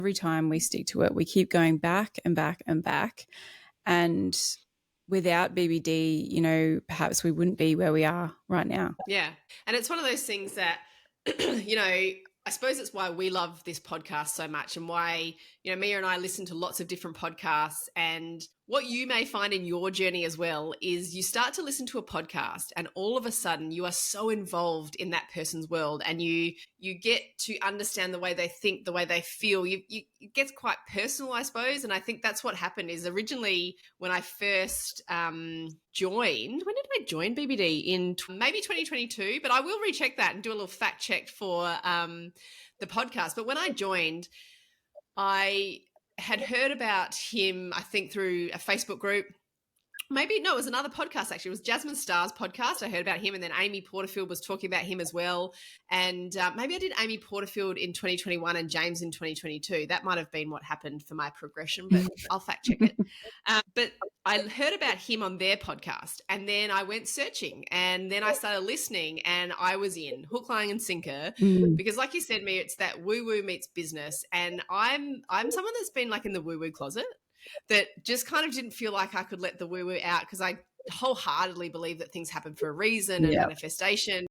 every time we stick to it, we keep going back and back and back. And without BBD, you know, perhaps we wouldn't be where we are right now. Yeah. And it's one of those things that, you know, I suppose it's why we love this podcast so much, and why, you know, Mia and I listen to lots of different podcasts. And what you may find in your journey as well is you start to listen to a podcast and all of a sudden you are so involved in that person's world, and you get to understand the way they think, the way they feel. It gets quite personal, I suppose. And I think that's what happened is originally when I first joined, when did I join BBD? In maybe 2022, but I will recheck that and do a little fact check for the podcast. But when I joined, I had heard about him, I think, through a Facebook group. Maybe, no, it was another podcast, actually. It was Jasmine Starr's podcast. I heard about him, and then Amy Porterfield was talking about him as well. And maybe I did Amy Porterfield in 2021 and James in 2022. That might have been what happened for my progression, but I'll fact check it. But I heard about him on their podcast, and then I went searching, and then I started listening, and I was in hook, line, and sinker. Because, like you said, Mia, it's that woo-woo meets business. And I'm someone that's been like in the woo-woo closet, that just kind of didn't feel like I could let the woo-woo out, because I wholeheartedly believe that things happen for a reason and manifestation.